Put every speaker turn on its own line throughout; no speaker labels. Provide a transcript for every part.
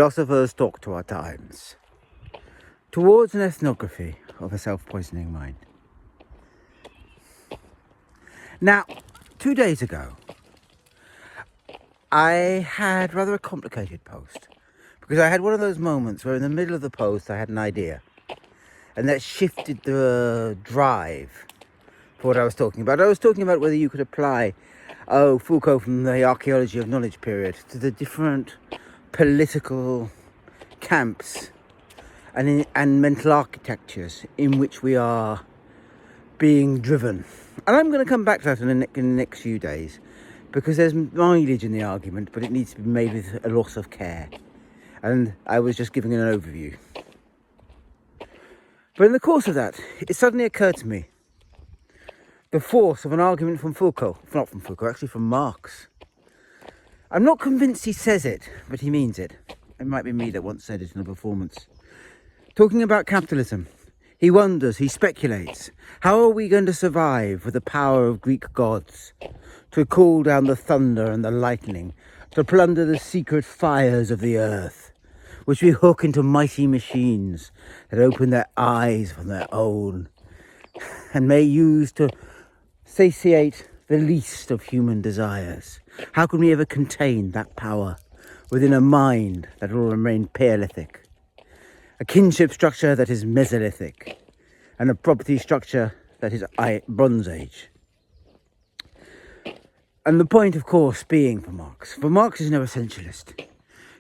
Philosophers talk to our times, towards an ethnography of a self-poisoning mind. Now, 2 days ago, I had rather a complicated post, because I had one of those moments where in the middle of the post I had an idea, and that shifted the drive for what I was talking about. I was talking about whether you could apply Foucault from the archaeology of knowledge period to the different political camps and mental architectures in which we are being driven. And I'm going to come back to that in the next few days, because there's mileage in the argument, but it needs to be made with a lot of care. And I was just giving an overview. But in the course of that, it suddenly occurred to me the force of an argument from Foucault. Not from Foucault, actually from Marx. I'm not convinced he says it, but he means it. It might be me that once said it in a performance. Talking about capitalism, he wonders, he speculates, how are we going to survive with the power of Greek gods to call down the thunder and the lightning, to plunder the secret fires of the earth, which we hook into mighty machines that open their eyes from their own and may use to satiate the least of human desires? How can we ever contain that power within a mind that will remain Paleolithic, a kinship structure that is Mesolithic, and a property structure that is Bronze Age? And the point, of course, being for Marx is no essentialist.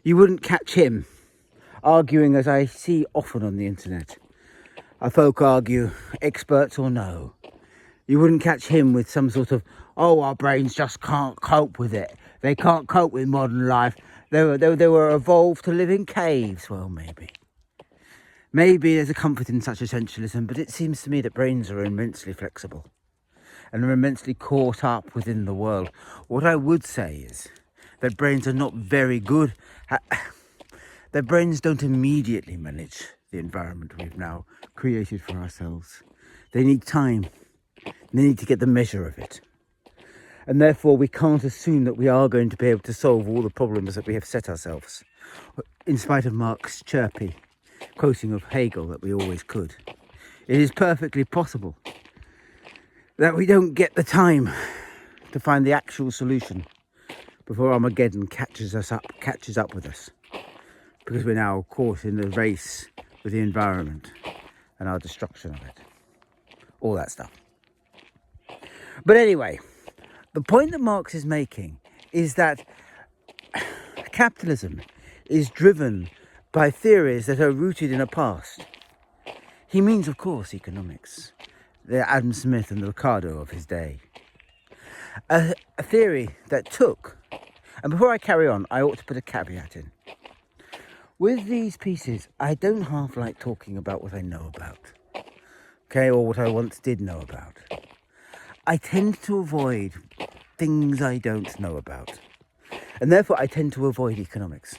You wouldn't catch him arguing, as I see often on the internet, folk argue, experts or no. You wouldn't catch him with some sort of, our brains just can't cope with it. They can't cope with modern life. They were evolved to live in caves. Well, maybe. Maybe there's a comfort in such essentialism, but it seems to me that brains are immensely flexible and are immensely caught up within the world. What I would say is that brains are not very good. Their brains don't immediately manage the environment we've now created for ourselves. They need time. They need to get the measure of it. And therefore we can't assume that we are going to be able to solve all the problems that we have set ourselves, in spite of Marx's chirpy quoting of Hegel that we always could. It is perfectly possible that we don't get the time to find the actual solution before Armageddon catches up with us, because we're now caught in the race with the environment and our destruction of it. All that stuff. But anyway, the point that Marx is making is that capitalism is driven by theories that are rooted in a past. He means, of course, economics, the Adam Smith and the Ricardo of his day. A theory that took, and before I carry on, I ought to put a caveat in. With these pieces, I don't half like talking about what I know about, okay, or what I once did know about. I tend to avoid things I don't know about, and therefore I tend to avoid economics.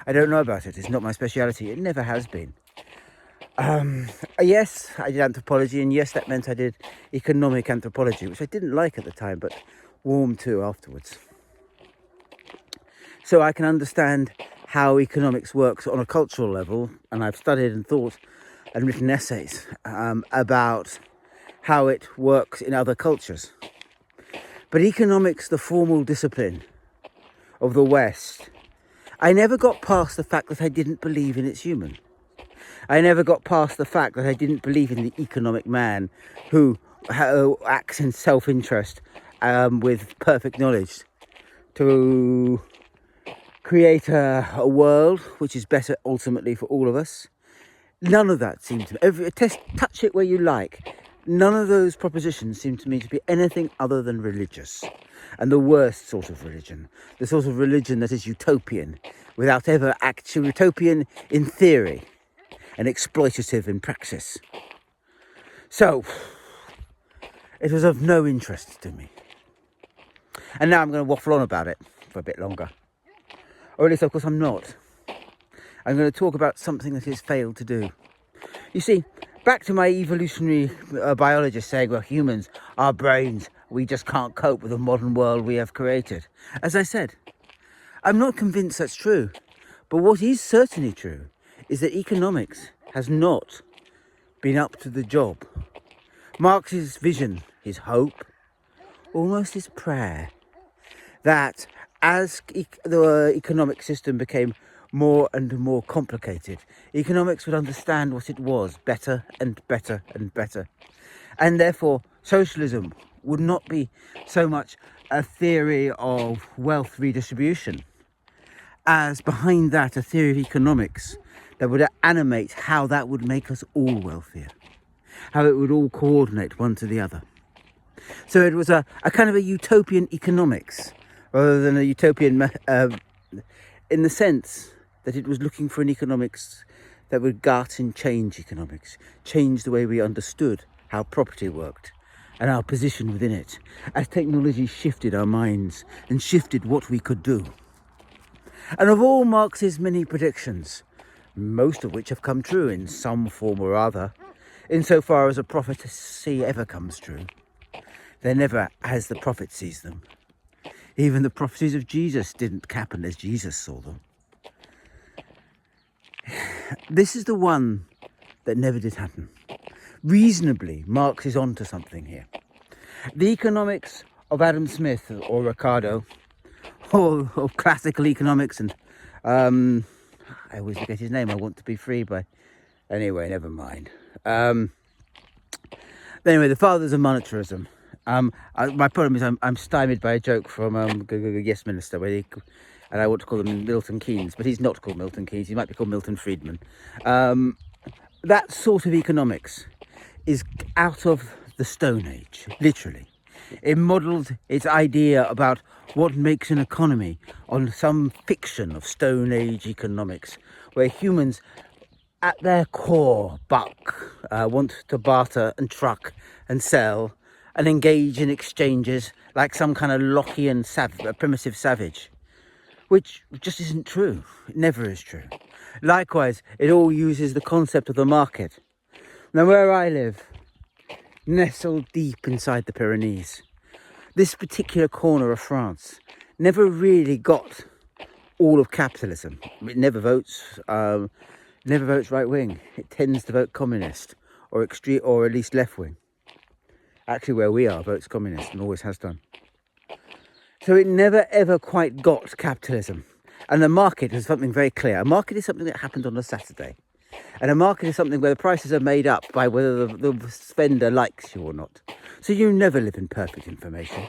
I don't know about it. It's not my speciality. It never has been. Yes, I did anthropology, and yes, that meant I did economic anthropology, which I didn't like at the time, but warmed to afterwards. So I can understand how economics works on a cultural level, and I've studied and thought and written essays about how it works in other cultures. But economics, the formal discipline of the West, I never got past the fact that I didn't believe in its human. I never got past the fact that I didn't believe in the economic man who acts in self-interest with perfect knowledge to create a world which is better ultimately for all of us. None of that seemed to me, touch it where you like, none of those propositions seem to me to be anything other than religious. And the worst sort of religion, the sort of religion that is utopian, without ever actually, utopian in theory and exploitative in praxis. So, it was of no interest to me. And now I'm going to waffle on about it for a bit longer. Or at least, of course, I'm not. I'm going to talk about something that has failed to do. You see, back to my evolutionary biologist saying, well, humans, our brains, we just can't cope with the modern world we have created. As I said, I'm not convinced that's true. But what is certainly true is that economics has not been up to the job. Marx's vision, his hope, almost his prayer, that as the economic system became more and more complicated, economics would understand what it was better and better and better. And therefore, socialism would not be so much a theory of wealth redistribution as behind that a theory of economics that would animate how that would make us all wealthier, how it would all coordinate one to the other. So it was a kind of a utopian economics rather than a utopian in the sense that it was looking for an economics that would gut and change economics, change the way we understood how property worked and our position within it, as technology shifted our minds and shifted what we could do. And of all Marx's many predictions, most of which have come true in some form or other, insofar as a prophecy ever comes true, they're never as the prophet sees them. Even the prophecies of Jesus didn't happen as Jesus saw them. This is the one that never did happen. Reasonably, Marx is onto something here. The economics of Adam Smith or Ricardo, or classical economics, and I always forget his name. I want to be free by... Anyway, never mind. Anyway, the fathers of monetarism. My problem is I'm stymied by a joke from Yes Minister, and I want to call him Milton Keynes, but he's not called Milton Keynes. He might be called Milton Friedman. That sort of economics is out of the Stone Age, literally. It modelled its idea about what makes an economy on some fiction of Stone Age economics, where humans, at their core, want to barter and truck and sell and engage in exchanges like some kind of Lockean primitive savage, which just isn't true. It never is true. Likewise, it all uses the concept of the market. Now, where I live, nestled deep inside the Pyrenees, this particular corner of France never really got all of capitalism. It never votes right wing. It tends to vote communist or extreme, or at least left wing. Actually, where we are, votes communist and always has done. So it never ever quite got capitalism. And the market is something very clear. A market is something that happened on a Saturday. And a market is something where the prices are made up by whether the vendor likes you or not. So you never live in perfect information.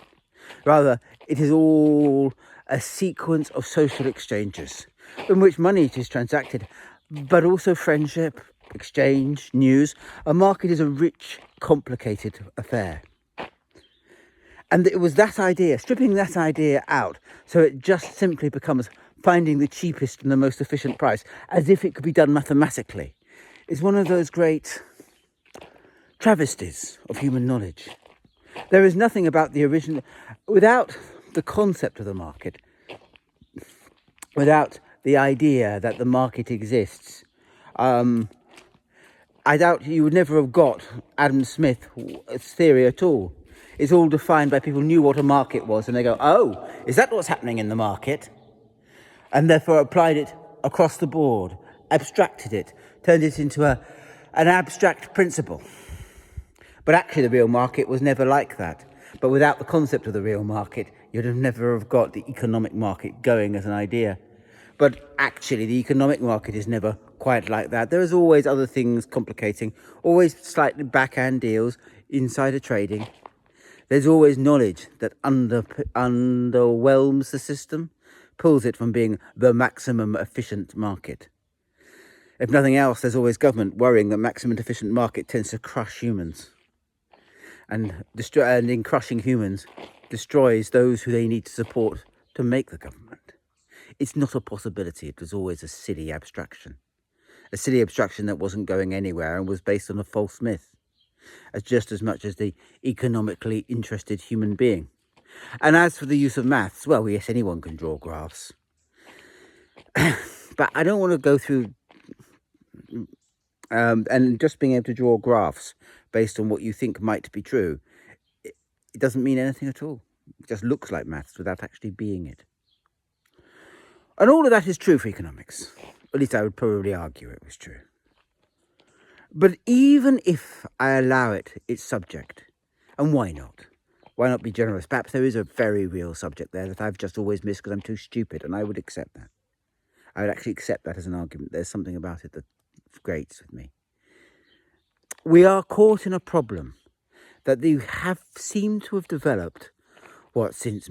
Rather, it is all a sequence of social exchanges in which money is transacted, but also friendship, exchange, news. A market is a rich, complicated affair. And it was that idea, stripping that idea out, so it just simply becomes finding the cheapest and the most efficient price, as if it could be done mathematically, is one of those great travesties of human knowledge. There is nothing about the original, without the concept of the market, without the idea that the market exists. I doubt you would never have got Adam Smith's theory at all. It's all defined by people who knew what a market was, and they go, oh, is that what's happening in the market? And therefore applied it across the board, abstracted it, turned it into an abstract principle. But actually the real market was never like that. But without the concept of the real market, you'd have never have got the economic market going as an idea. But actually the economic market is never quite like that. There is always other things complicating, always slightly backhand deals, insider trading. There's always knowledge that underwhelms the system, pulls it from being the maximum efficient market. If nothing else, there's always government worrying that maximum efficient market tends to crush humans. And in crushing humans, destroys those who they need to support to make the government. It's not a possibility. It was always a silly abstraction. A silly abstraction that wasn't going anywhere and was based on a false myth, as just as much as the economically interested human being. And as for the use of maths, well, yes, anyone can draw graphs. But I don't want to go through and just being able to draw graphs based on what you think might be true. It doesn't mean anything at all. It just looks like maths without actually being it. And all of that is true for economics. At least I would probably argue it was true. But even if I allow it its subject, and why not? Why not be generous? Perhaps there is a very real subject there that I've just always missed because I'm too stupid, and I would accept that. I would actually accept that as an argument. There's something about it that grates with me. We are caught in a problem that they have seemed to have developed, since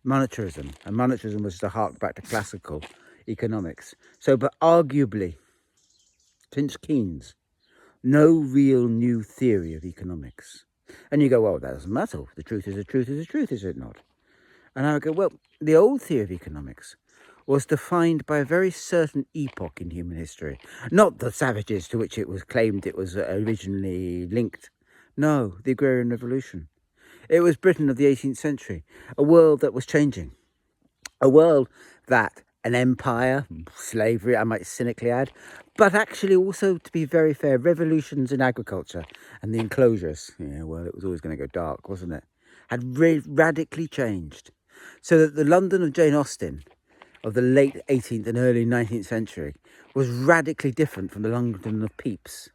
monetarism. And monetarism was to hark back to classical economics. So, but arguably, since Keynes, no real new theory of economics. And you go, well, that doesn't matter. The truth is the truth is the truth, is it not? And I would go, well, the old theory of economics was defined by a very certain epoch in human history. Not the savages to which it was claimed it was originally linked. No, the agrarian revolution. It was Britain of the 18th century, a world that was changing. A world that an empire, slavery, I might cynically add, but actually also, to be very fair, revolutions in agriculture and the enclosures, well, it was always going to go dark, wasn't it? Had radically changed. So that the London of Jane Austen of the late 18th and early 19th century was radically different from the London of Pepys.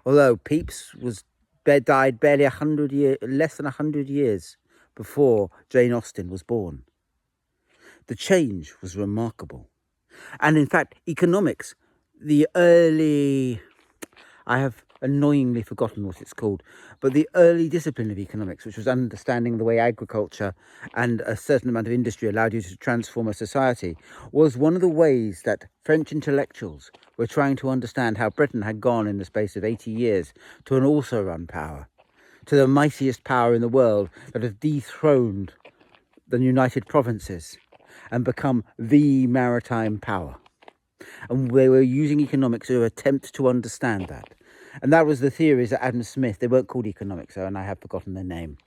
Although Pepys died barely less than 100 years before Jane Austen was born. The change was remarkable. And in fact, economics, I have annoyingly forgotten what it's called, but the early discipline of economics, which was understanding the way agriculture and a certain amount of industry allowed you to transform a society, was one of the ways that French intellectuals were trying to understand how Britain had gone in the space of 80 years to an also-run power, to the mightiest power in the world that had dethroned the United Provinces and become the maritime power. And they were using economics to attempt to understand that. And that was the theories that Adam Smith, they weren't called economics, and I have forgotten their name.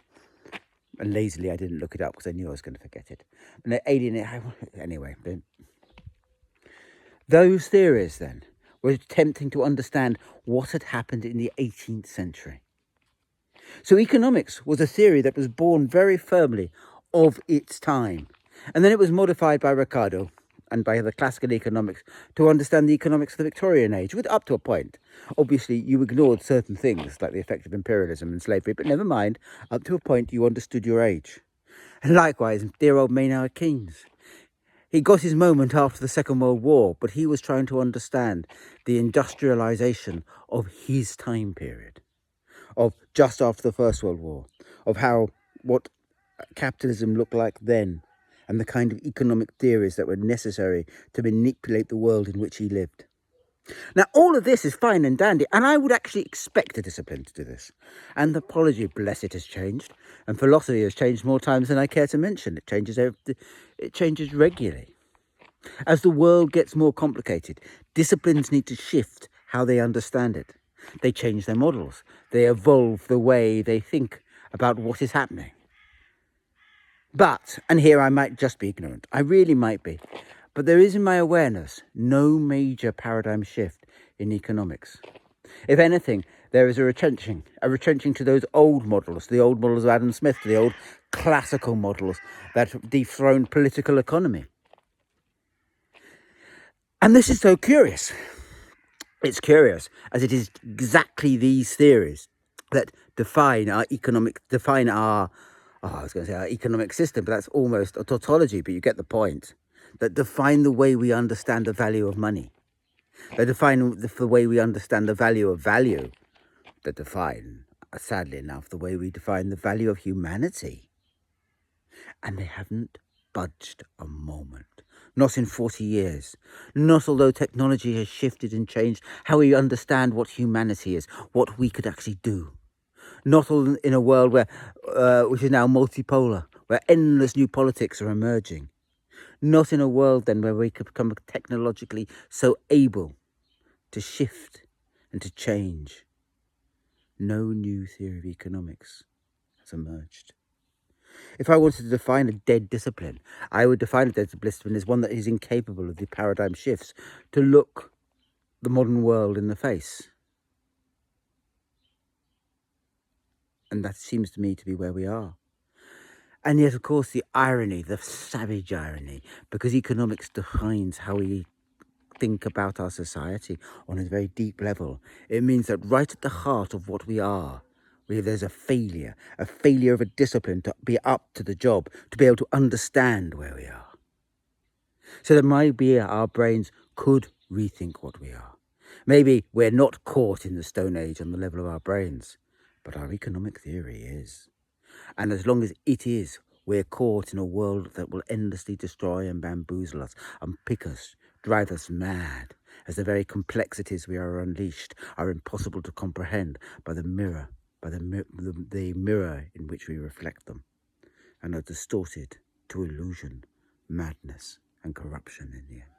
And lazily, I didn't look it up because I knew I was going to forget it. And anyway. Those theories then were attempting to understand what had happened in the 18th century. So economics was a theory that was born very firmly of its time. And then it was modified by Ricardo and by the classical economics to understand the economics of the Victorian age, with up to a point. Obviously, you ignored certain things like the effect of imperialism and slavery, but never mind, up to a point you understood your age. And likewise, dear old Maynard Keynes. He got his moment after the Second World War, but he was trying to understand the industrialization of his time period, of just after the First World War, of what capitalism looked like then, and the kind of economic theories that were necessary to manipulate the world in which he lived. Now, all of this is fine and dandy, and I would actually expect a discipline to do this. Anthropology, bless it, has changed, and philosophy has changed more times than I care to mention. It changes regularly. As the world gets more complicated, disciplines need to shift how they understand it. They change their models. They evolve the way they think about what is happening. But, and here I might just be ignorant, I really might be, but there is in my awareness no major paradigm shift in economics. If anything, there is a retrenching to those old models, the old models of Adam Smith, the old classical models that dethroned political economy. And this is so curious. It's curious, as it is exactly these theories that define our economic system, but that's almost a tautology, but you get the point. That define the way we understand the value of money. They define the way we understand the value of value. They define, sadly enough, the way we define the value of humanity. And they haven't budged a moment. Not in 40 years. Not although technology has shifted and changed how we understand what humanity is, what we could actually do. Not in a world which is now multipolar, where endless new politics are emerging. Not in a world then where we could become technologically so able to shift and to change. No new theory of economics has emerged. If I wanted to define a dead discipline, I would define a dead discipline as one that is incapable of the paradigm shifts to look the modern world in the face. And that seems to me to be where we are. And yet, of course, the irony, the savage irony, because economics defines how we think about our society on a very deep level. It means that right at the heart of what we are, there's a failure of a discipline to be up to the job, to be able to understand where we are. So that maybe our brains could rethink what we are. Maybe we're not caught in the Stone Age on the level of our brains, but our economic theory is. And as long as it is, we're caught in a world that will endlessly destroy and bamboozle us, unpick us, drive us mad, as the very complexities we are unleashed are impossible to comprehend by the mirror, the mirror in which we reflect them, and are distorted to illusion, madness, and corruption in the end.